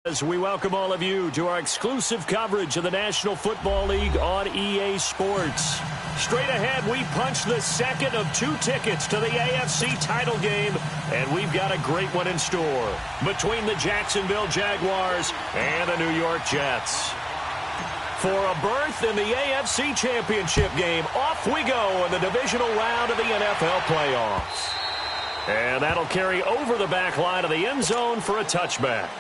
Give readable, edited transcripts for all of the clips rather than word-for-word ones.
As we welcome all of you to our exclusive coverage of the National Football League on EA Sports. Straight ahead, we punch the second of 2 tickets to the AFC title game, and we've got a great one in store between the Jacksonville Jaguars and the New York Jets. For a berth in the AFC Championship game, off we go in the divisional round of the NFL playoffs. And that'll carry over the back line of the end zone for a touchback.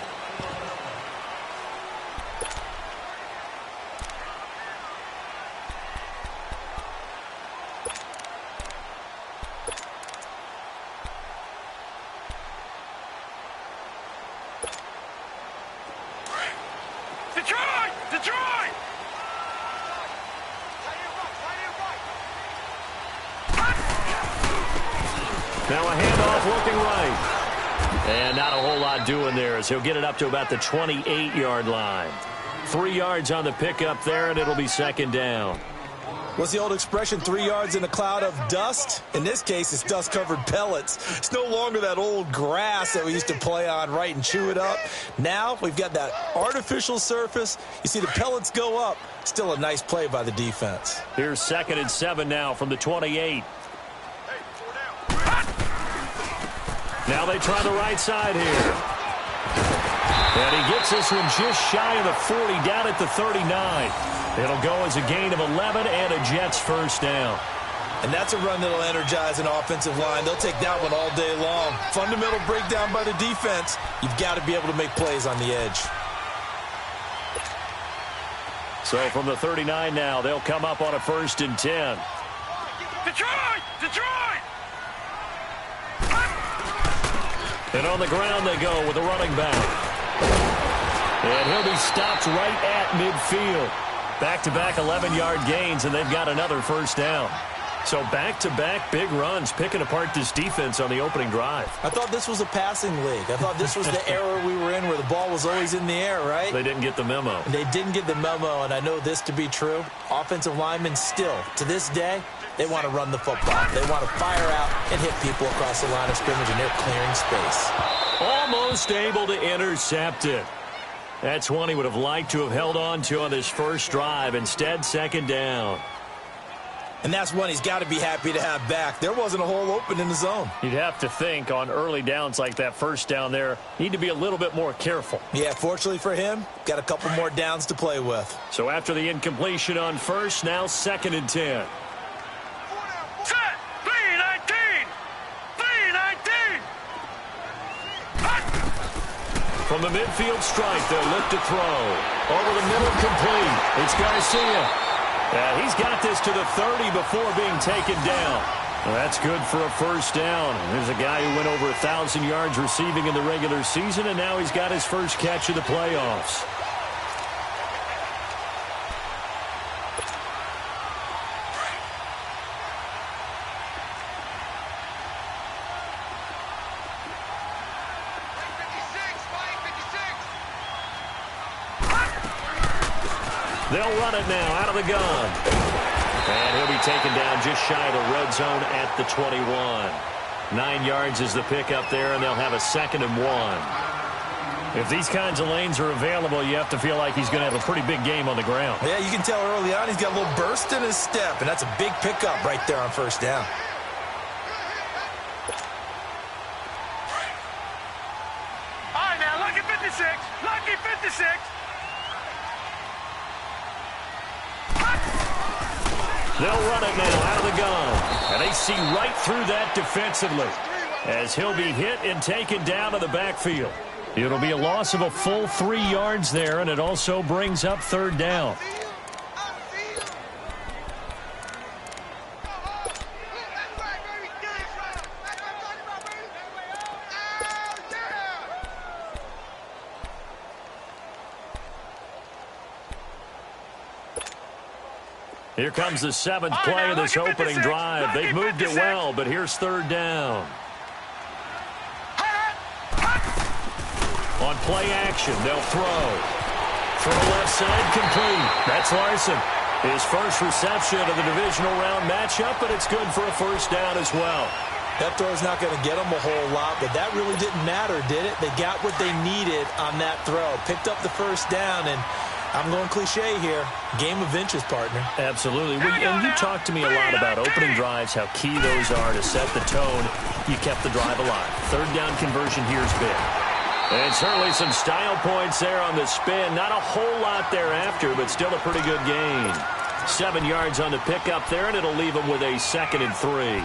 Now a handoff looking right. And not a whole lot doing there as he'll get it up to about the 28-yard line. 3 yards on the pickup there, and it'll be second down. What's the old expression, 3 yards in a cloud of dust? In this case, it's dust-covered pellets. It's no longer that old grass that we used to play on, right, and chew it up. Now we've got that artificial surface. You see the pellets go up. Still a nice play by the defense. Here's 2nd and 7 now from the 28. Now they try the right side here. And he gets this one just shy of the 40, down at the 39. It'll go as a gain of 11 and a Jets first down. And that's a run that'll energize an offensive line. They'll take that one all day long. Fundamental breakdown by the defense. You've got to be able to make plays on the edge. So from the 39 now, they'll come up on a 1st and 10. Detroit! Detroit! And on the ground they go with a running back. And he'll be stopped right at midfield. Back-to-back 11-yard gains, and they've got another first down. So back-to-back big runs, picking apart this defense on the opening drive. I thought this was a passing league. I thought this was the era we were in where the ball was always in the air, right? They didn't get the memo. They didn't get the memo, and I know this to be true. Offensive linemen still, to this day, they want to run the football. They want to fire out and hit people across the line of scrimmage, and they're clearing space. Almost able to intercept it. That's one he would have liked to have held on to on this first drive. Instead, second down. And that's one he's got to be happy to have back. There wasn't a hole open in the zone. You'd have to think on early downs like that first down there, need to be a little bit more careful. Yeah, fortunately for him, got a couple more downs to play with. So after the incompletion on first, now 2nd and 10. Set! 3-19! 3-19! From the midfield strike, they'll look to throw. Over the middle, complete. It's Garcia. He's got this to the 30 before being taken down. Well, that's good for a first down. There's a guy who went over 1,000 yards receiving in the regular season, and now he's got his first catch of the playoffs. They'll run it now out of the gun. And he'll be taken down just shy of the red zone at the 21. 9 yards is the pickup there, and they'll have a 2nd and 1. If these kinds of lanes are available, you have to feel like he's going to have a pretty big game on the ground. Yeah, you can tell early on he's got a little burst in his step, and that's a big pickup right there on first down. All right, now, lucky 56. Lucky 56. They'll run it now out of the gun. And they see right through that defensively as he'll be hit and taken down to the backfield. It'll be a loss of a full 3 yards there, and it also brings up 3rd down. Here comes the 7th play of this opening drive. They've moved it well, but here's 3rd down. On play action, they'll throw. Throw left side, complete. That's Larson. His first reception of the divisional round matchup, but it's good for a first down as well. That throw's not going to get them a whole lot, but that really didn't matter, did it? They got what they needed on that throw. Picked up the first down, and I'm going cliche here. Game of inches, partner. Absolutely. And you talked to me a lot about opening drives, how key those are to set the tone. You kept the drive alive. Third down conversion here is big. And certainly some style points there on the spin. Not a whole lot thereafter, but still a pretty good gain. 7 yards on the pickup there, and it'll leave them with a 2nd and 3.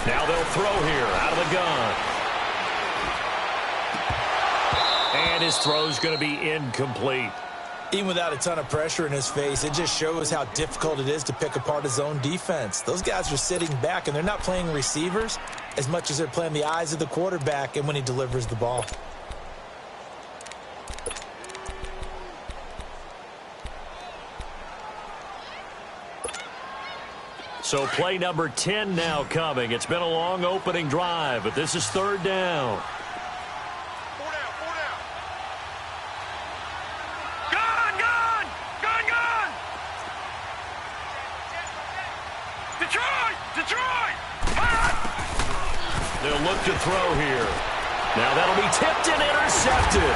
Now they'll throw here out of the gun. And his throw's going to be incomplete. Even without a ton of pressure in his face, it just shows how difficult it is to pick apart his own defense. Those guys are sitting back, and they're not playing receivers as much as they're playing the eyes of the quarterback and when he delivers the ball. So play number 10 now coming. It's been a long opening drive, but this is 3rd down. Detroit! They'll look to throw here. Now that'll be tipped and intercepted.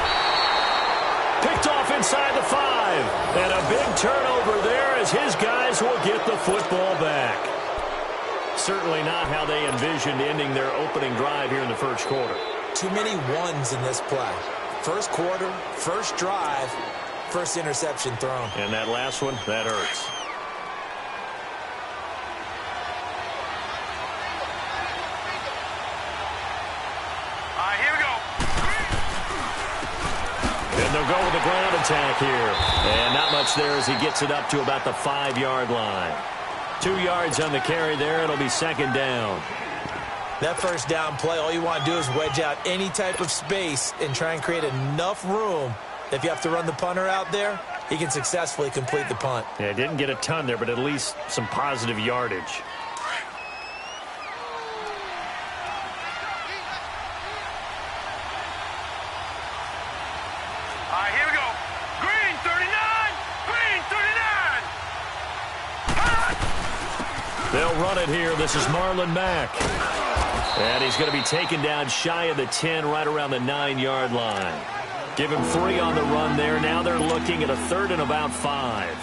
Picked off inside the 5. And a big turnover there as his guys will get the football back. Certainly not how they envisioned ending their opening drive here in the first quarter. Too many ones in this play. First quarter, first drive, first interception thrown. And that last one, that hurts. They'll go with the ground attack here. And not much there as he gets it up to about the 5-yard line. 2 yards on the carry there. It'll be 2nd down. That first down play, all you want to do is wedge out any type of space and try and create enough room. If you have to run the punter out there, he can successfully complete the punt. Yeah, didn't get a ton there, but at least some positive yardage. They'll run it here. This is Marlon Mack. And he's going to be taken down shy of the 10, right around the 9-yard line. Give him 3 on the run there. Now they're looking at a 3rd and about 5.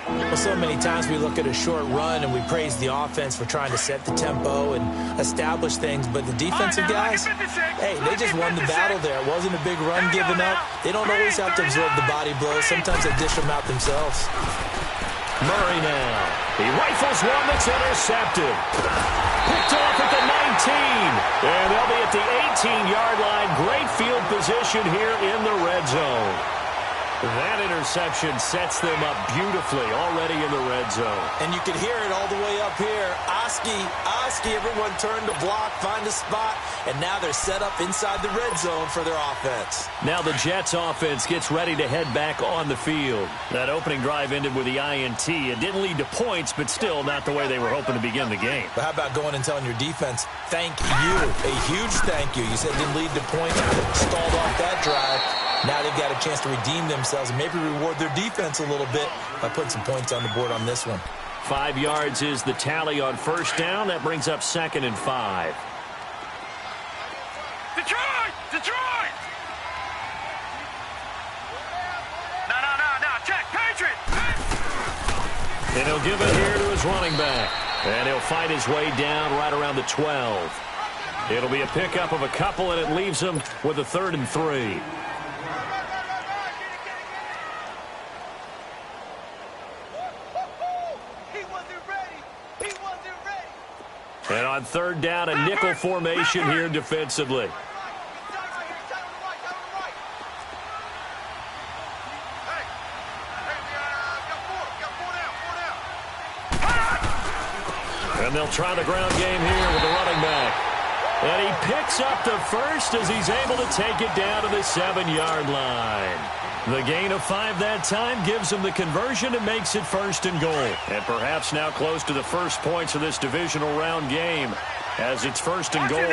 Well, so many times we look at a short run and we praise the offense for trying to set the tempo and establish things, but the defensive guys, hey, they just won the battle there. It wasn't a big run given up. They don't always have to absorb the body blows. Sometimes they dish them out themselves. Murray now. He rifles one that's intercepted. Picked off at the 19. And they'll be at the 18-yard line. Great field position here in the red zone. That interception sets them up beautifully already in the red zone. And you can hear it all the way up here. Oski, everyone turned to block, find a spot, and now they're set up inside the red zone for their offense. Now the Jets offense gets ready to head back on the field. That opening drive ended with the INT. It didn't lead to points, but still not the way they were hoping to begin the game. But how about going and telling your defense, thank you, a huge thank you. You said it didn't lead to points, stalled off that drive. Now they've got a chance to redeem themselves and maybe reward their defense a little bit by putting some points on the board on this one. 5 yards is the tally on first down. That brings up 2nd and 5. Detroit! No, check, Patriot! And he'll give it here to his running back. And he'll fight his way down right around the 12. It'll be a pickup of a couple, and it leaves him with a 3rd and 3. And on 3rd down, a nickel formation here defensively. And they'll try the ground game here with the running back. And he picks up the first as he's able to take it down to the 7-yard line. The gain of 5 that time gives him the conversion and makes it 1st and goal. And perhaps now close to the first points of this divisional round game as it's 1st and goal.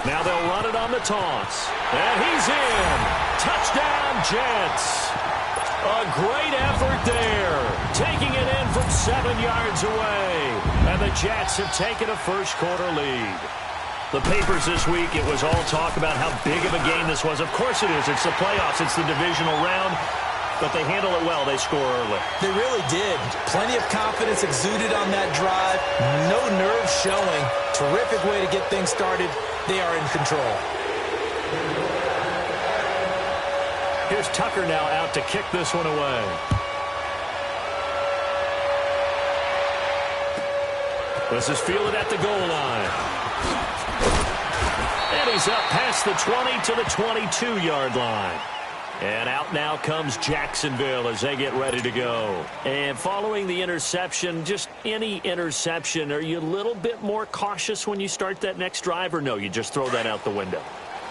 Now they'll run it on the toss. And he's in. Touchdown, Jets. A great effort there. Taking it in from 7 yards away. And the Jets have taken a first-quarter lead. The papers this week, it was all talk about how big of a game this was. Of course it is. It's the playoffs. It's the divisional round. But they handle it well. They score early. They really did. Plenty of confidence exuded on that drive. No nerves showing. Terrific way to get things started. They are in control. Here's Tucker now out to kick this one away. This is fielded at the goal line. And he's up past the 20 to the 22-yard line. And out now comes Jacksonville as they get ready to go. And following the interception, just any interception, are you a little bit more cautious when you start that next drive, or no, you just throw that out the window?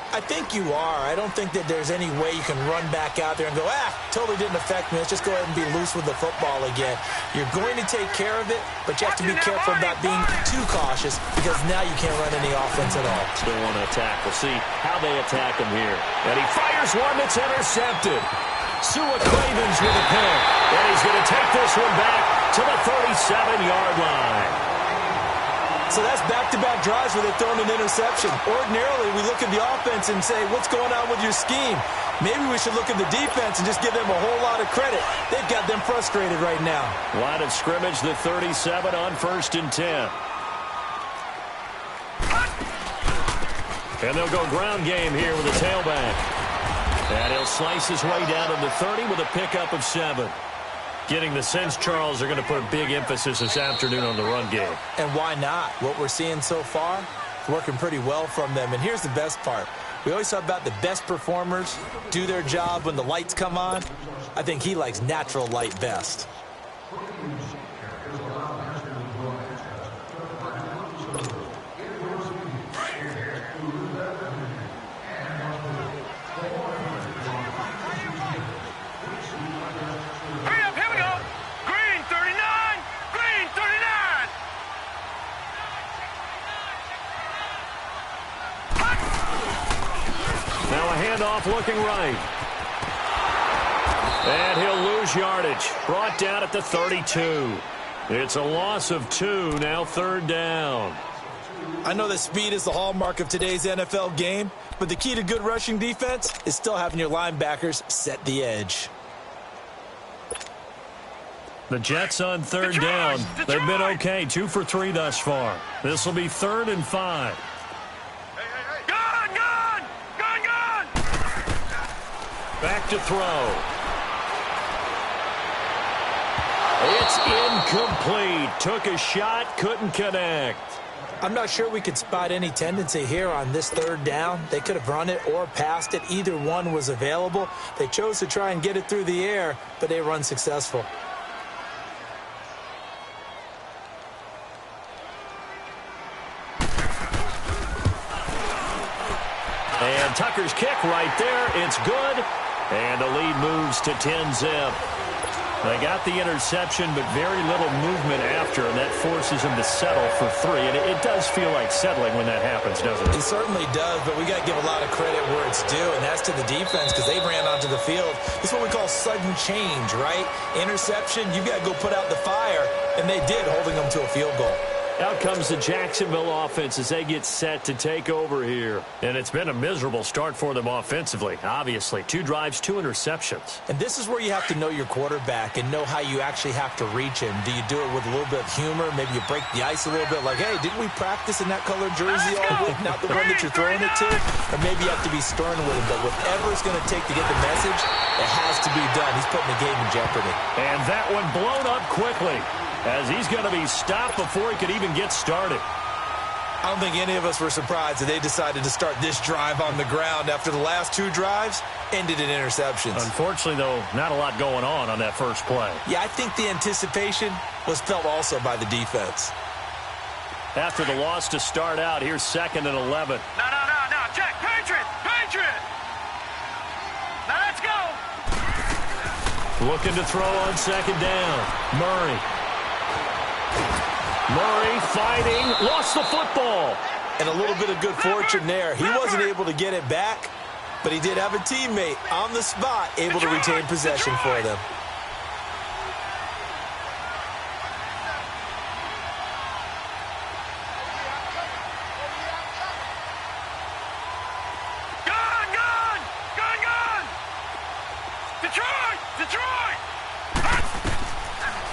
I think you are. I don't think that there's any way you can run back out there and go, totally didn't affect me. Let's just go ahead and be loose with the football again. You're going to take care of it, but you have to be careful about being too cautious because now you can't run any offense at all. Still want to attack. We'll see how they attack him here. And he fires one that's intercepted. Sua Cravens with a pick. And he's going to take this one back to the 37-yard line. So that's back-to-back drives where they're throwing an interception. Ordinarily, we look at the offense and say, what's going on with your scheme? Maybe we should look at the defense and just give them a whole lot of credit. They've got them frustrated right now. Line of scrimmage, the 37 on 1st and 10. And they'll go ground game here with a tailback. And he'll slice his way down to the 30 with a pickup of 7. Getting the sense, Charles, they're going to put a big emphasis this afternoon on the run game. And why not? What we're seeing so far, working pretty well from them. And here's the best part. We always talk about the best performers do their job when the lights come on. I think he likes natural light best. Off looking right. And he'll lose yardage. Brought down at the 32. It's a loss of 2. Now 3rd down. I know that speed is the hallmark of today's NFL game, but the key to good rushing defense is still having your linebackers set the edge. The Jets on 3rd down. They've been okay. 2 for 3 thus far. This will be 3rd and 5. Back to throw. It's incomplete. Took a shot, couldn't connect. I'm not sure we could spot any tendency here on this 3rd down. They could have run it or passed it. Either one was available. They chose to try and get it through the air, but they were unsuccessful. And Tucker's kick right there. It's good. And the lead moves to 10-zip. They got the interception, but very little movement after, and that forces them to settle for 3. And it does feel like settling when that happens, doesn't it? It certainly does, but we got to give a lot of credit where it's due, and that's to the defense because they ran onto the field. This is what we call sudden change, right? Interception, you've got to go put out the fire, and they did, holding them to a field goal. Out comes the Jacksonville offense as they get set to take over here. And it's been a miserable start for them offensively, obviously. 2 drives, 2 interceptions. And this is where you have to know your quarterback and know how you actually have to reach him. Do you do it with a little bit of humor? Maybe you break the ice a little bit like, hey, didn't we practice in that colored jersey all week? Not the one that you're throwing it to? Or maybe you have to be stern with him. But whatever it's going to take to get the message, it has to be done. He's putting the game in jeopardy. And that one blown up quickly, as he's going to be stopped before he could even get started. I don't think any of us were surprised that they decided to start this drive on the ground after the last 2 drives ended in interceptions. Unfortunately, though, not a lot going on that first play. Yeah, I think the anticipation was felt also by the defense. After the loss to start out, here's 2nd and 11. No. Check. Patriot. Now let's go. Looking to throw on 2nd down. Murray fighting, lost the football. And a little bit of good fortune there. He wasn't able to get it back, but he did have a teammate on the spot able to retain possession for them.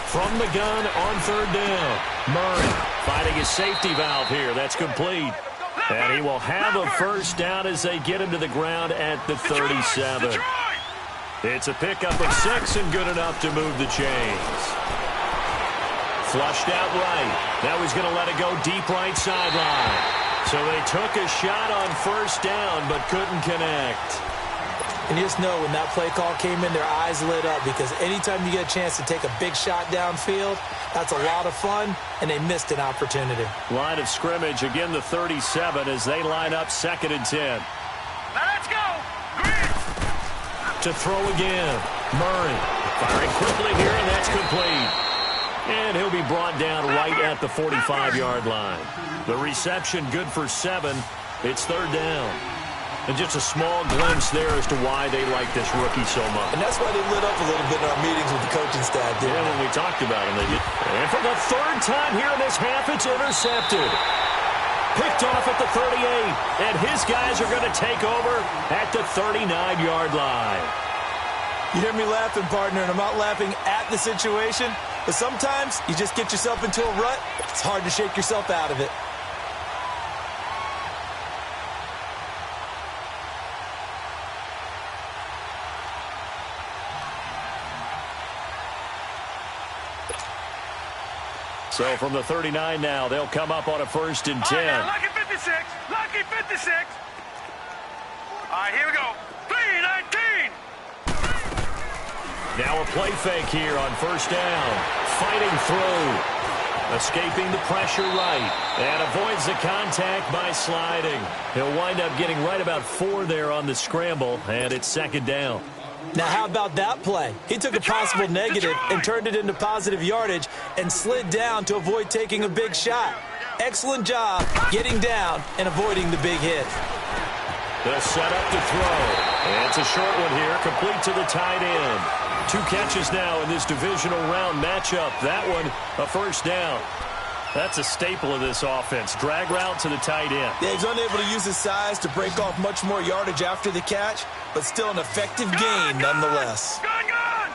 From the gun on third down. Murray finding his safety valve here. That's complete. And he will have a first down as they get him to the ground at the 37. It's a pickup of 6 and good enough to move the chains. Flushed out right. Now he's going to let it go deep right sideline. So they took a shot on first down but couldn't connect. And you just know when that play call came in, their eyes lit up because anytime you get a chance to take a big shot downfield, that's a lot of fun, and they missed an opportunity. Line of scrimmage, again the 37 as they line up 2nd and 10. Let's go! To throw again. Murray firing quickly here, and that's complete. And he'll be brought down right at the 45-yard line. The reception good for 7. It's 3rd down. And just a small glimpse there as to why they like this rookie so much. And that's why they lit up a little bit in our meetings with the coaching staff, didn't they? When we talked about him, they did. And for the 3rd time here in this half, it's intercepted. Picked off at the 38. And his guys are going to take over at the 39-yard line. You hear me laughing, partner, and I'm not laughing at the situation. But sometimes you just get yourself into a rut. It's hard to shake yourself out of it. So from the 39 now, they'll come up on a 1st and 10. Right, lucky 56. Lucky 56. All right, here we go. 3-19. Now a play fake here on 1st down. Fighting through. Escaping the pressure right. And avoids the contact by sliding. He'll wind up getting right about 4 there on the scramble. And it's 2nd down. Now, how about that play? He took a possible negative and turned it into positive yardage and slid down to avoid taking a big shot. Excellent job getting down and avoiding the big hit. They'll set up to throw. And it's a short one here, complete to the tight end. 2 catches now in this divisional round matchup. That one, a 1st down. That's a staple of this offense. Drag route to the tight end. Yeah, he's unable to use his size to break off much more yardage after the catch, but still an effective gain nonetheless. Gun!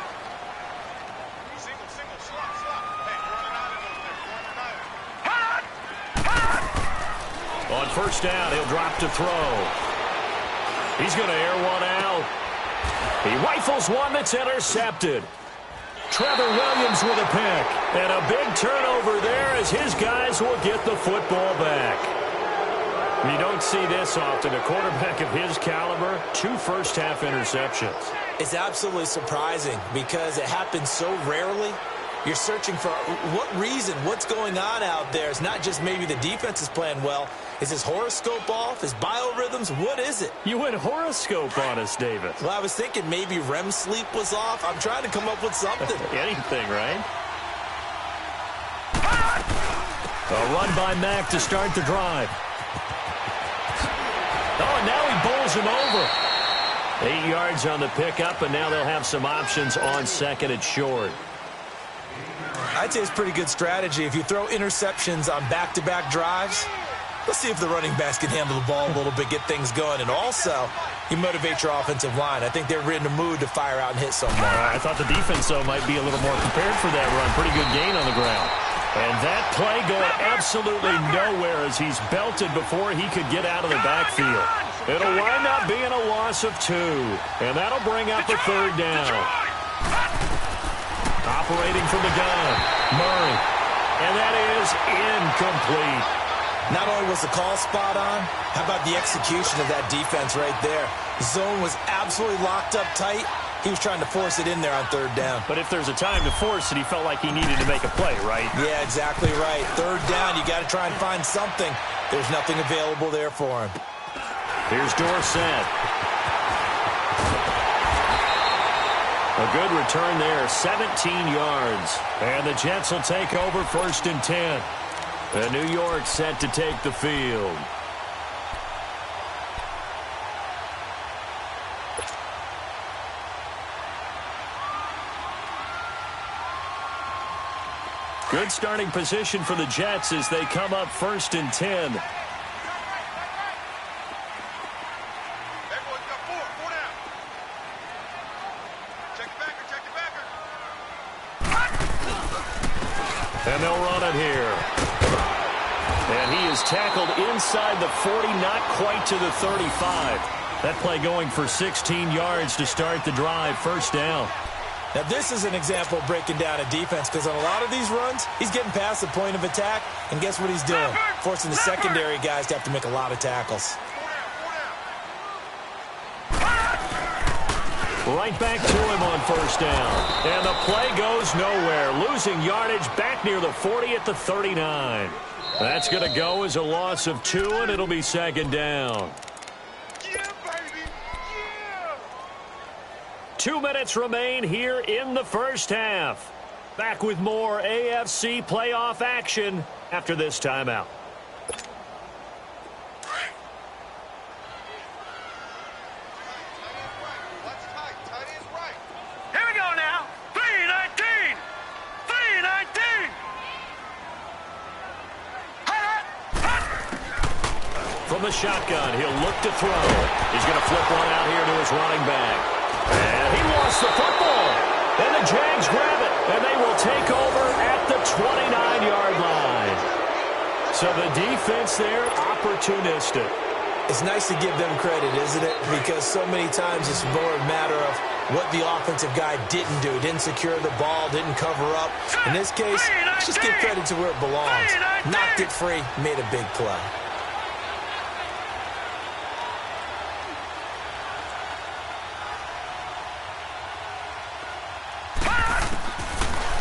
On 1st down, he'll drop to throw. He's going to air one out. He rifles one that's intercepted. Trevor Williams with a pick. And a big turnover there as his guys will get the football back. You don't see this often. A quarterback of his caliber, 2 first-half interceptions. It's absolutely surprising because it happens so rarely. You're searching for what reason, what's going on out there. It's not just maybe the defense is playing well. Is his horoscope off? His biorhythms? What is it? You went horoscope on us, David. Well, I was thinking maybe REM sleep was off. I'm trying to come up with something. Anything, right? A run by Mack to start the drive. Oh, and now he bowls him over. 8 yards on the pickup, and now they'll have some options on 2nd and short. I'd say it's pretty good strategy. If you throw interceptions on back-to-back drives, let's see if the running backs can handle the ball a little bit, get things going. And also, you motivate your offensive line. I think they're in the mood to fire out and hit someone. I thought the defense, though, might be a little more prepared for that run. Pretty good gain on the ground. And that play going absolutely nowhere as he's belted before he could get out of the backfield. It'll wind up being a loss of 2. And that'll bring up a 3rd down. Operating from the gun, Murray. And that is incomplete. Not only was the call spot on, how about the execution of that defense right there? Zone was absolutely locked up tight. He was trying to force it in there on 3rd down. But if there's a time to force it, he felt like he needed to make a play, right? Yeah, exactly right. 3rd down, you got to try and find something. There's nothing available there for him. Here's Dorsett. A good return there, 17 yards. And the Jets will take over 1st and 10. And New York set to take the field. Good starting position for the Jets as they come up 1st and 10. And they'll run it here. And he is tackled inside the 40, not quite to the 35. That play going for 16 yards to start the drive, 1st down. Now, this is an example of breaking down a defense because on a lot of these runs, he's getting past the point of attack, and guess what he's doing? Forcing the secondary guys to have to make a lot of tackles. Right back to him on 1st down. And the play goes nowhere. Losing yardage back near the 40 at the 39. That's going to go as a loss of 2, and it'll be 2nd down. Yeah, baby. Yeah. 2 minutes remain here in the 1st half. Back with more AFC playoff action after this timeout. Here we go now. 3-19. 3-19. From the shotgun, he'll look to throw. He's going to flip one out here to his running back. And he lost the football. And the Jags grab it. And they will take over at the 29-yard line. So the defense there, opportunistic. It's nice to give them credit, isn't it? Because so many times it's more a matter of what the offensive guy didn't do. Didn't secure the ball, didn't cover up. In this case, let's just give credit to where it belongs. Knocked it free, made a big play.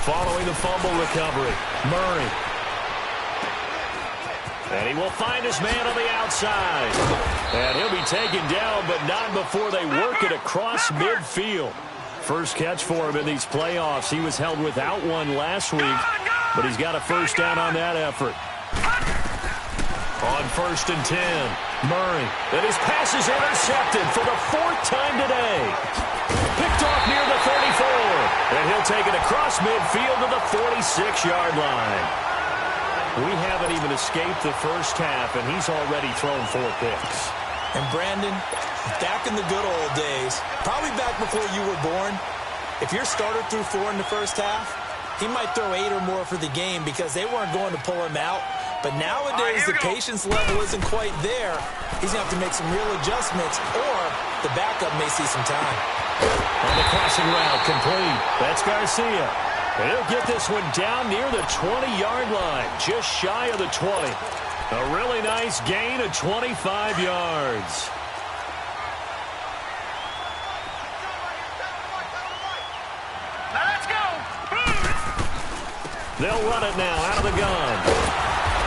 Following the fumble recovery, Murray. And he will find his man on the outside. And he'll be taken down, but not before they work it across midfield. First catch for him in these playoffs. He was held without one last week, but he's got a 1st down on that effort. On 1st and 10, Murray. And his pass is intercepted for the 4th time today. Picked off near the 34. And he'll take it across midfield to the 46-yard line. We haven't even escaped the 1st half, and he's already thrown 4 picks. And Brandon, back in the good old days, probably back before you were born, if your starter threw 4 in the 1st half, he might throw 8 or more for the game because they weren't going to pull him out. But nowadays, the patience level isn't quite there. He's going to have to make some real adjustments, or the backup may see some time. On the crossing route, complete. That's Garcia. And he'll get this one down near the 20-yard line, just shy of the 20. A really nice gain of 25 yards. Now let's go. They'll run it now out of the gun.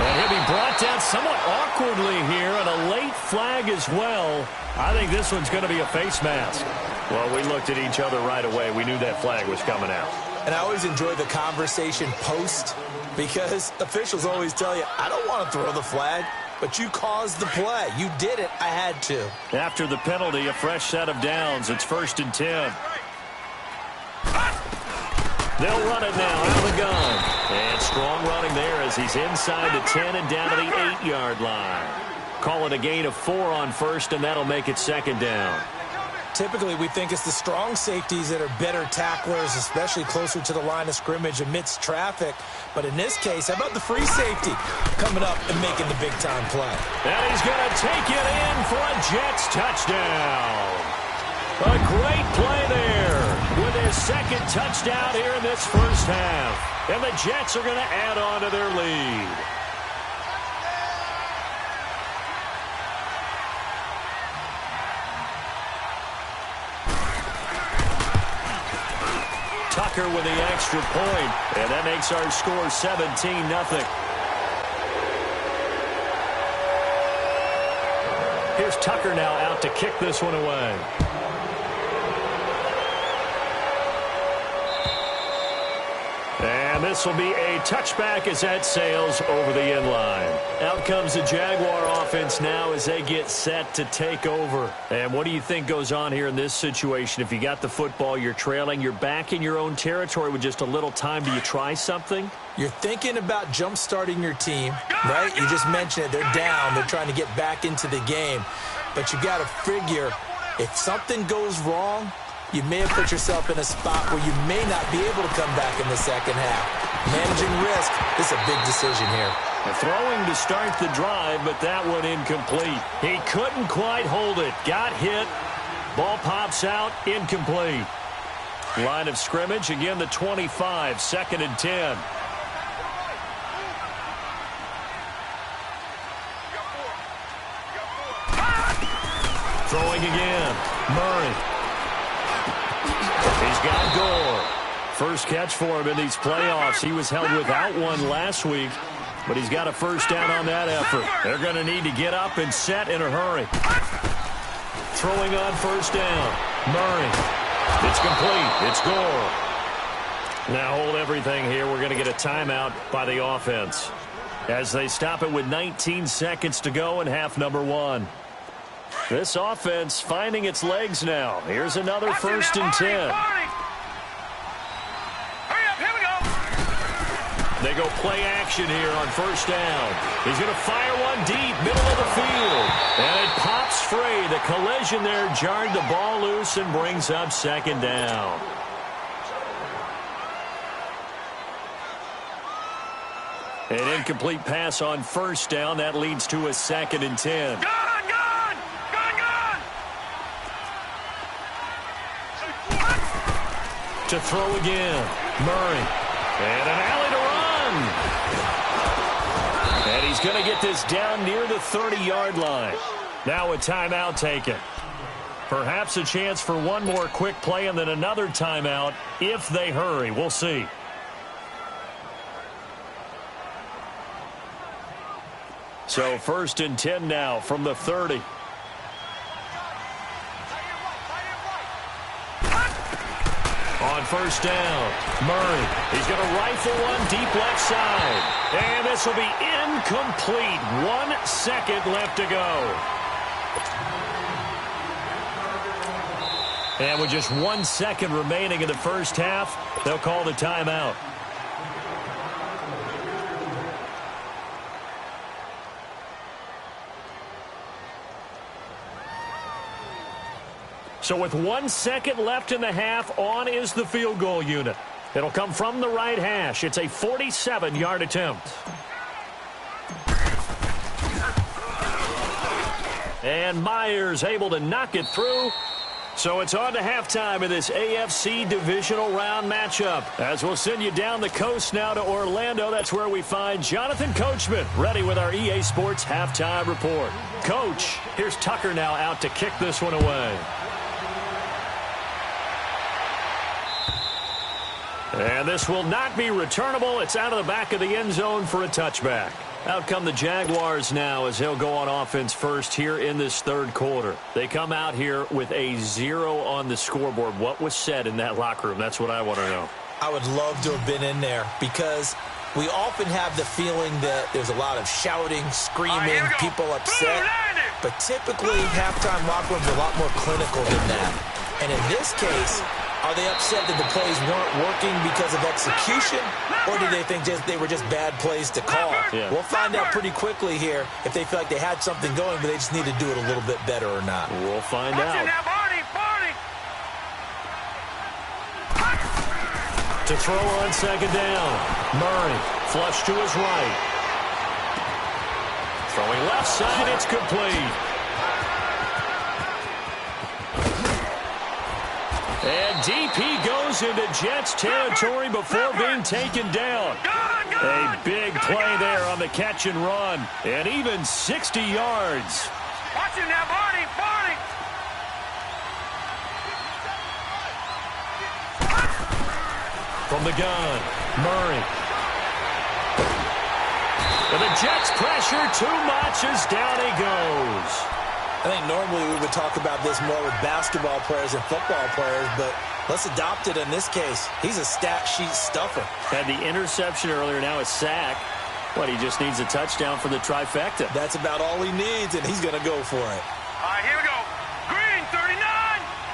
And he'll be brought down somewhat awkwardly here, and a late flag as well. I think this one's going to be a face mask. Well, we looked at each other right away. We knew that flag was coming out. And I always enjoy the conversation post because officials always tell you, I don't want to throw the flag, but you caused the play. You did it. I had to. After the penalty, a fresh set of downs. It's 1st and 10. They'll run it now out of the gun. And strong running there as he's inside the 10 and down to the 8-yard line. Call it a gain of 4 on 1st, and that'll make it 2nd down. Typically, we think it's the strong safeties that are better tacklers, especially closer to the line of scrimmage amidst traffic. But in this case, how about the free safety coming up and making the big-time play? And he's going to take it in for a Jets touchdown. A great play there with his 2nd touchdown here in this 1st half. And the Jets are going to add on to their lead. Tucker with the extra point, and that makes our score 17-0. Here's Tucker now out to kick this one away. And And this will be a touchback as that sails over the end line. Out comes the Jaguar offense now as they get set to take over. And what do you think goes on here in this situation? If you got the football, you're trailing, you're back in your own territory with just a little time. Do you try something? You're thinking about jump-starting your team, right? You just mentioned it. They're down. They're trying to get back into the game. But you got to figure if something goes wrong, you may have put yourself in a spot where you may not be able to come back in the second half. Managing risk is a big decision here. Throwing to start the drive, but that one incomplete. He couldn't quite hold it. Got hit. Ball pops out. Incomplete. Line of scrimmage, again the 25, 2nd and 10. Throwing again. Murray. He's got Gore. First catch for him in these playoffs. He was held without one last week, but he's got a first down on that effort. They're going to need to get up and set in a hurry. Throwing on first down. Murray. It's complete. It's Gore. Now hold everything here. We're going to get a timeout by the offense as they stop it with 19 seconds to go in half number 1. This offense finding its legs now. Here's another 1st and 10. They go play action here on first down. He's going to fire one deep, middle of the field. And it pops free. The collision there jarred the ball loose and brings up 2nd down. An incomplete pass on first down. That leads to a 2nd and 10. To throw again. Murray. And an alley to run. And he's going to get this down near the 30-yard line. Now a timeout taken. Perhaps a chance for one more quick play and then another timeout if they hurry. We'll see. So 1st and 10 now from the 30. On first down, Murray. He's going to rifle one deep left side. And this will be incomplete. 1 second left to go. And with just 1 second remaining in the first half, they'll call the timeout. So with 1 second left in the half, on is the field goal unit. It'll come from the right hash. It's a 47-yard attempt. And Myers able to knock it through. So it's on to halftime in this AFC divisional round matchup. As we'll send you down the coast now to Orlando, that's where we find Jonathan Coachman, ready with our EA Sports halftime report. Coach, here's Tucker now out to kick this one away. And this will not be returnable. It's out of the back of the end zone for a touchback. Out come the Jaguars now as they'll go on offense first here in this 3rd quarter. They come out here with a 0 on the scoreboard. What was said in that locker room? That's what I want to know. I would love to have been in there because we often have the feeling that there's a lot of shouting, screaming, people upset. But typically, halftime locker rooms are a lot more clinical than that. And in this case, are they upset that the plays weren't working because of execution, or do they think they were just bad plays to call? Yeah. We'll find out pretty quickly here if they feel like they had something going, but they just need to do it a little bit better or not. We'll find out. To throw on 2nd down. Murray, flush to his right. Throwing left side, it's complete. And deep he goes into Jets territory before being taken down. A big play there on the catch and run. And even 60 yards. Watching that, Barney. From the gun, Murray. And the Jets pressure too much as down he goes. I think normally we would talk about this more with basketball players and football players, but Let's adopt it in this case. He's a stat sheet stuffer. Had the interception earlier, now a sack. But he just needs a touchdown for the trifecta. That's about all he needs, and he's going to go for it. All right, here we go. Green 39.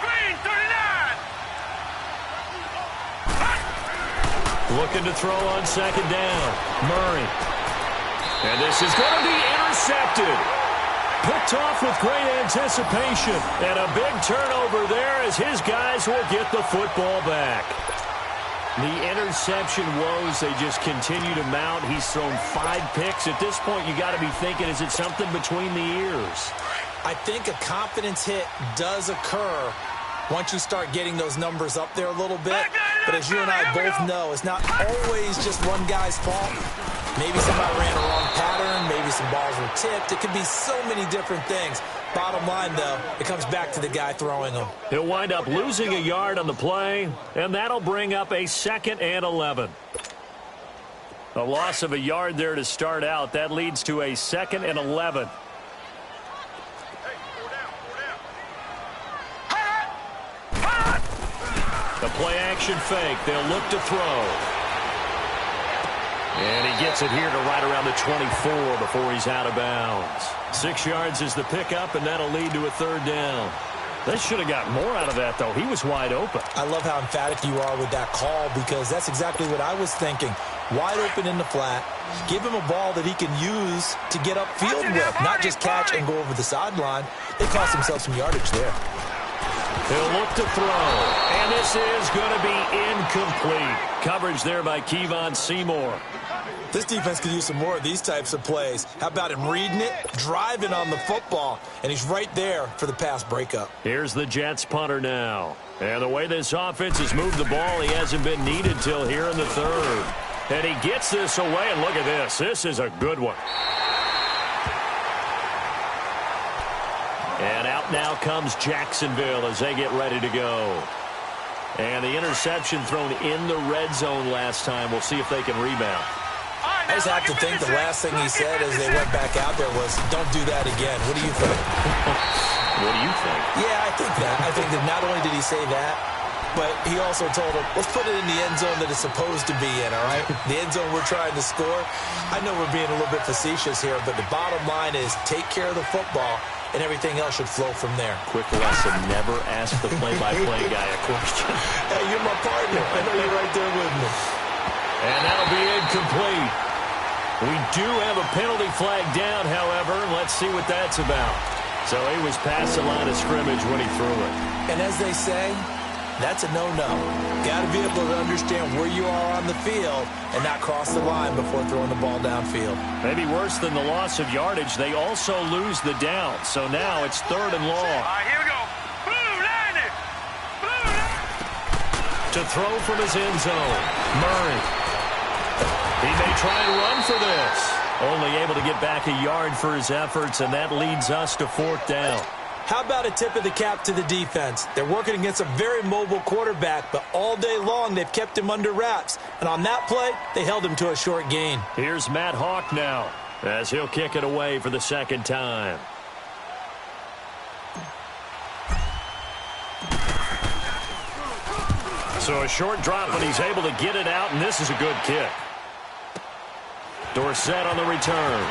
Green 39. Looking to throw on second down. Murray. And this is going to be intercepted. Picked off with great anticipation. And a big turnover there as his guys will get the football back. The interception woes, they just continue to mount. He's thrown 5 picks. At this point, you got to be thinking, is it something between the ears? I think a confidence hit does occur once you start getting those numbers up there a little bit. But as you and I both know, it's not always just one guy's fault. Maybe somebody ran a wrong pattern. Maybe some balls were tipped. It could be so many different things. Bottom line, though, it comes back to the guy throwing them. He'll wind up losing a yard on the play, and that'll bring up a 2nd and 11. A loss of a yard there to start out. That leads to a 2nd and 11. The play-action fake. They'll look to throw. And he gets it here to right around the 24 before he's out of bounds. 6 yards is the pickup, and that'll lead to a 3rd down. They should have got more out of that, though. He was wide open. I love how emphatic you are with that call because that's exactly what I was thinking. Wide open in the flat. Give him a ball that he can use to get upfield with, not just catch and go over the sideline. They cost themselves some yardage there. He'll look to throw, and this is going to be incomplete. Coverage there by Kevon Seymour. This defense could use some more of these types of plays. How about him reading it, driving on the football, and he's right there for the pass breakup. Here's the Jets punter now. And the way this offense has moved the ball, he hasn't been needed till here in the 3rd. And he gets this away, and look at this. This is a good one. And out now comes Jacksonville as they get ready to go. And the interception thrown in the red zone last time. We'll see if they can rebound. I just have to think the last thing he said as they went back out there was, don't do that again. What do you think? What do you think? Yeah, I think that. I think that not only did he say that, but he also told him, let's put it in the end zone that it's supposed to be in, all right? The end zone we're trying to score. I know we're being a little bit facetious here, but the bottom line is take care of the football, and everything else should flow from there. Quick lesson, never ask the play-by-play guy a question. Hey, you're my partner. I know you're right there with me. And that'll be incomplete. We do have a penalty flag down, however. Let's see what that's about. So he was past the line of scrimmage when he threw it. And as they say, that's a no-no. Got to be able to understand where you are on the field and not cross the line before throwing the ball downfield. Maybe worse than the loss of yardage, they also lose the down. So now it's 3rd and long. All right, here we go. Blue 90. Blue 90. To throw from his end zone, Murray. He may try and run for this. Only able to get back a yard for his efforts, and that leads us to 4th down. How about a tip of the cap to the defense? They're working against a very mobile quarterback, but all day long they've kept him under wraps. And on that play, they held him to a short gain. Here's Matt Hawk now as he'll kick it away for the 2nd time. So a short drop, but he's able to get it out, and this is a good kick. Dorsett on the return.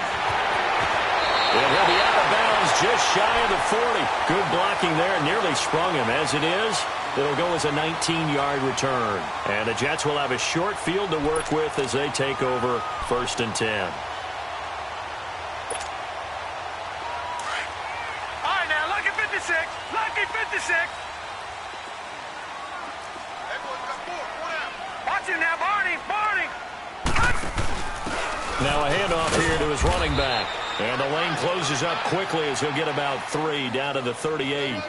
And he'll be out of bounds just shy of the 40. Good blocking there. Nearly sprung him. As it is, it'll go as a 19-yard return. And the Jets will have a short field to work with as they take over 1st and 10. All right, now, lucky 56. Lucky 56. Watch him now, Barney. Barney. Now a handoff here to his running back. And the lane closes up quickly as he'll get about 3 down to the 38.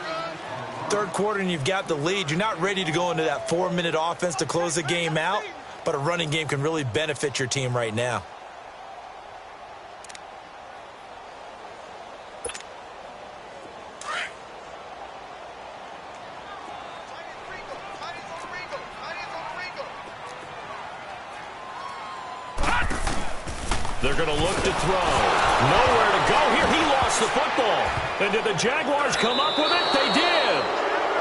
3rd quarter and you've got the lead. You're not ready to go into that 4-minute offense to close the game out, but a running game can really benefit your team right now. They're going to look to throw. Nowhere to go here. He lost the football. And did the Jaguars come up with it? They did.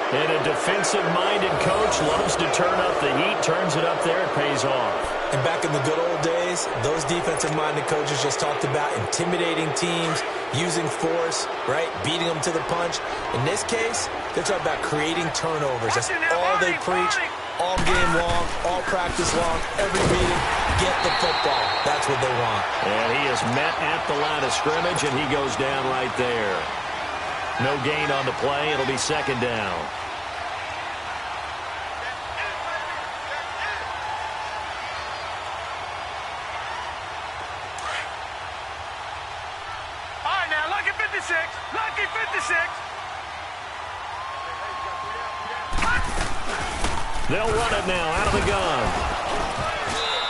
And a defensive-minded coach loves to turn up the heat, turns it up there, it pays off. And back in the good old days, those defensive-minded coaches just talked about intimidating teams, using force, right, beating them to the punch. In this case, they're talking about creating turnovers. That's all they preach, all game long, all practice long, every meeting. Get the football. That's what they want. And he is met at the line of scrimmage, and he goes down right there. No gain on the play. It'll be second down. All right, now, lucky 56. Lucky 56. They'll run it now out of the gun.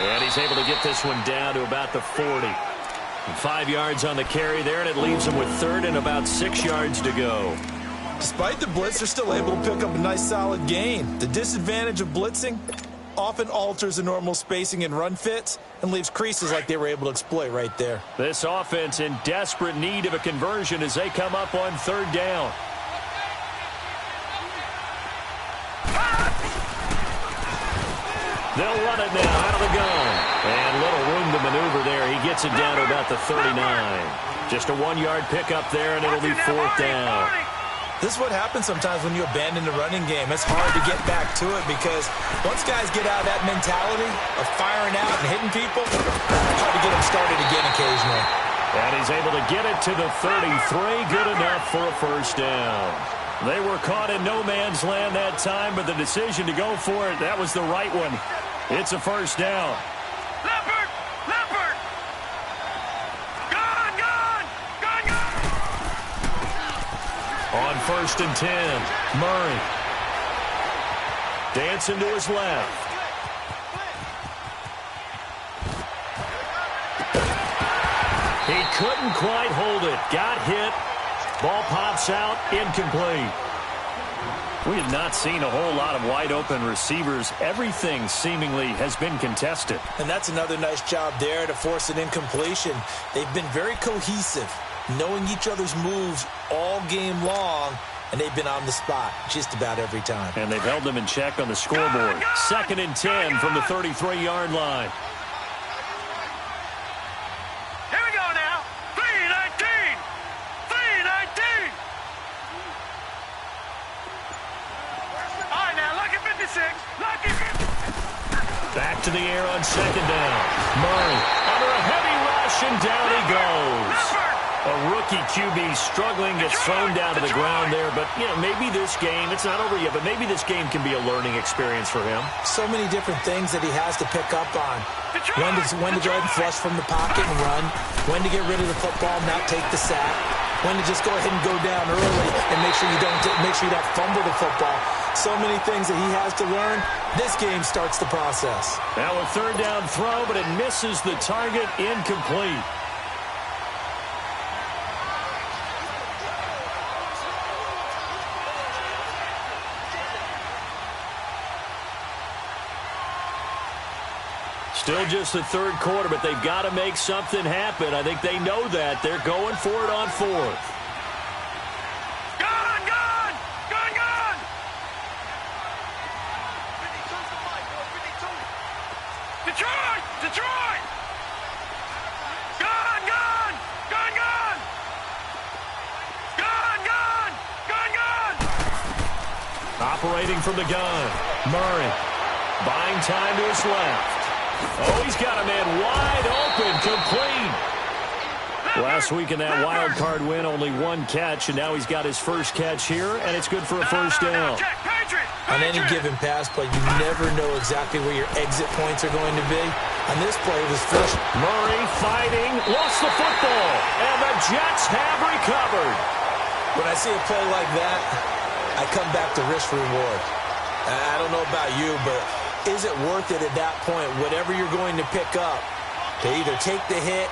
And he's able to get this one down to about the 40. And 5 yards on the carry there, and it leaves him with third and about 6 yards to go. Despite the blitz, they're still able to pick up a nice, solid gain. The disadvantage of blitzing often alters the normal spacing and run fits and leaves creases like they were able to exploit right there. This offense in desperate need of a conversion as they come up on third down. They'll run it now out of the gun. And little room to maneuver there. He gets it down to about the 39. Just a 1-yard pickup there, and it'll be fourth down. This is what happens sometimes when you abandon the running game. It's hard to get back to it because once guys get out of that mentality of firing out and hitting people, it's hard to get them started again occasionally. And he's able to get it to the 33. Good enough for a first down. They were caught in no man's land that time, but the decision to go for it, that was the right one. It's a first down. Leopard! Leopard! Gone! Gone! Gone! Gone! On first and 10, Murray. Dancing to his left. He couldn't quite hold it. Got hit. Ball pops out. Incomplete. We have not seen a whole lot of wide-open receivers. Everything seemingly has been contested. And that's another nice job there to force an incompletion. They've been very cohesive, knowing each other's moves all game long, and they've been on the spot just about every time. And they've held them in check on the scoreboard. Second and 10 from the 33-yard line. Here we go now. 3-19. 3-19. All right, now, lucky 56. Lucky 56. Back to the air on second down. Murray under a heavy rush, and down he goes. A rookie QB struggling, gets thrown down to the ground there. But, you know, maybe this game, it's not over yet, but maybe this game can be a learning experience for him. So many different things that he has to pick up on. When to go ahead and flush from the pocket and run. When to get rid of the football and not take the sack. When to just go ahead and go down early and make sure you don't fumble the football. So many things that he has to learn. This game starts the process. Now a third down throw, but it misses the target. Incomplete. Still just the third quarter, but they've got to make something happen. I think they know that. They're going for it on fourth. Gone! Gone! Gone! Gone! Detroit! Detroit! Gone! Gone! Gone! Gone! Gone! Gone! Gone! Gone! Operating from the gun. Murray buying time to his left. Oh, he's got a man wide open, complete. Last week in that wild card win, only one catch, and now he's got his first catch here, and it's good for a first down. On any given pass play, you never know exactly where your exit points are going to be. On this play, it was flush. Murray fighting, lost the football, and the Jets have recovered. When I see a play like that, I come back to risk reward. I don't know about you, but is it worth it at that point, whatever you're going to pick up, to either take the hit,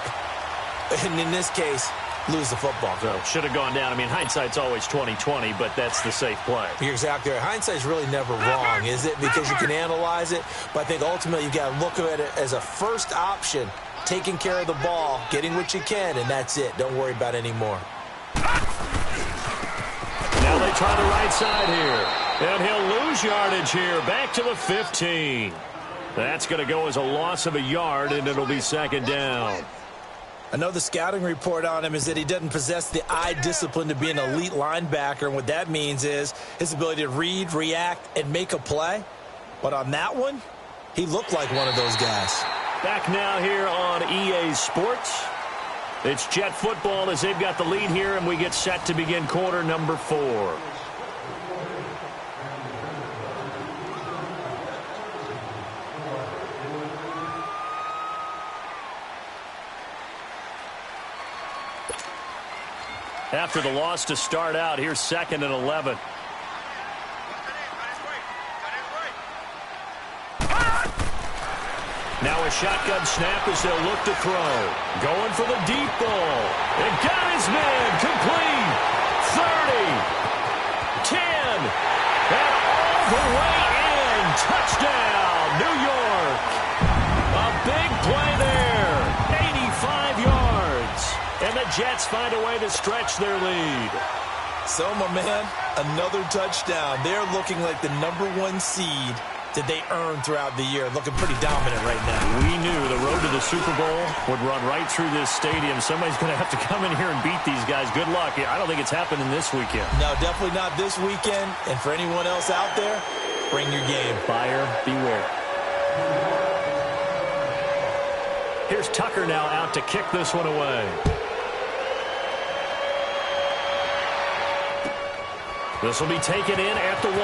and in this case, lose the football? So should have gone down. I mean, hindsight's always 20/20, but that's the safe play. You're exactly right. Hindsight's really never wrong, is it? Because you can analyze it, but I think ultimately you've got to look at it as a first option, taking care of the ball, getting what you can, and that's it. Don't worry about any more. Now they try the right side here. And he'll lose yardage here, back to the 15. That's going to go as a loss of a yard, and it'll be second down. I know the scouting report on him is that he doesn't possess the eye discipline to be an elite linebacker, and what that means is his ability to read, react, and make a play. But on that one, he looked like one of those guys. Back now here on EA Sports. It's Jet football as they've got the lead here, and we get set to begin quarter number 4. After the loss to start out, here's 2nd and 11. Now a shotgun snap as they'll look to throw. Going for the deep ball. And got his man complete. 30. 10. And all the way in. Touchdown, New York. A big play there. 85 yards. And the Jets find a way to stretch their lead. So, my man, another touchdown. They're looking like the #1 seed that they earned throughout the year. Looking pretty dominant right now. We knew the road to the Super Bowl would run right through this stadium. Somebody's going to have to come in here and beat these guys. Good luck. I don't think it's happening this weekend. No, definitely not this weekend. And for anyone else out there, bring your game. Buyer beware. Here's Tucker now out to kick this one away. This will be taken in at the 1.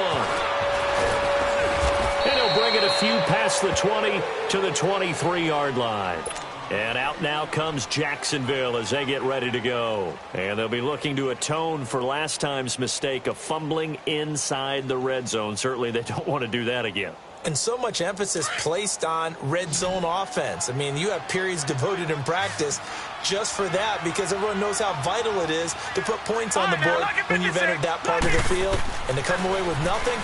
And he'll bring it a few past the 20 to the 23-yard line. And out now comes Jacksonville as they get ready to go. And they'll be looking to atone for last time's mistake of fumbling inside the red zone. Certainly they don't want to do that again. And so much emphasis placed on red zone offense. I mean, you have periods devoted in practice just for that because everyone knows how vital it is to put points on the board when you've entered that part of the field. And to come away with nothing,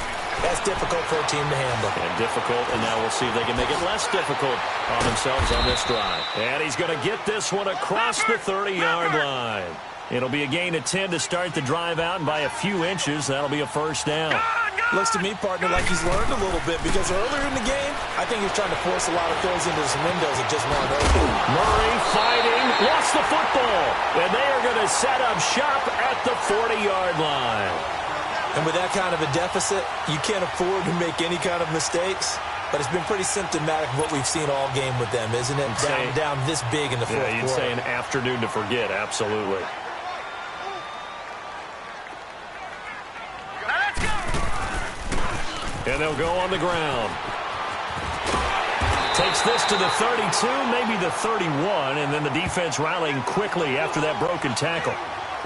that's difficult for a team to handle. And difficult, and now we'll see if they can make it less difficult on themselves on this drive. And he's going to get this one across the 30-yard line. It'll be a gain of 10 to start the drive out, and by a few inches, that'll be a first down. Looks to me, partner, like he's learned a little bit because earlier in the game, I think he's trying to force a lot of throws into some windows that just weren't open. Murray fighting, lost the football, and they are going to set up shop at the 40-yard line. And with that kind of a deficit, you can't afford to make any kind of mistakes. But it's been pretty symptomatic of what we've seen all game with them, isn't it? Down this big in the fourth quarter. Yeah, you'd say an afternoon to forget, absolutely. And they'll go on the ground. Takes this to the 32, maybe the 31, and then the defense rallying quickly after that broken tackle.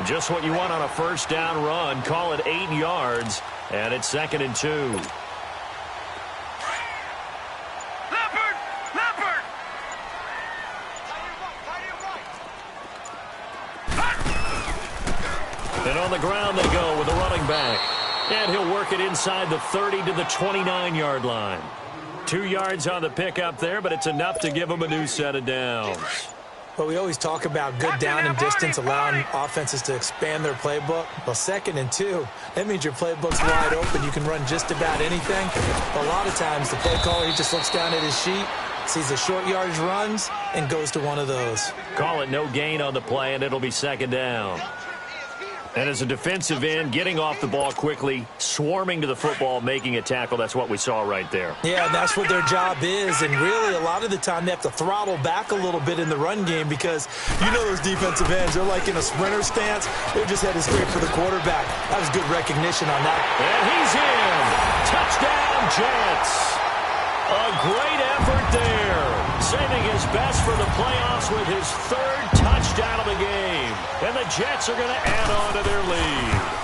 Just what you want on a first down run. Call it 8 yards, and it's 2nd and 2. Leopard! And on the ground they go with the running back. And he'll work it inside the 30 to the 29-yard line. 2 yards on the pickup there, but it's enough to give him a new set of downs. Well, we always talk about good down and distance, allowing offenses to expand their playbook. Well, 2nd and 2, that means your playbook's wide open. You can run just about anything. But a lot of times, the play caller, he just looks down at his sheet, sees the short yardage runs, and goes to one of those. Call it no gain on the play, and it'll be 2nd down. And as a defensive end, getting off the ball quickly, swarming to the football, making a tackle, that's what we saw right there. Yeah, and that's what their job is. And really, a lot of the time, they have to throttle back a little bit in the run game because you know those defensive ends, they're like in a sprinter stance. They're just headed straight for the quarterback. That was good recognition on that. And he's in. Touchdown, Jets. A great effort there. Saving his best for the playoffs with his 3rd touchdown of the game. And the Jets are going to add on to their lead.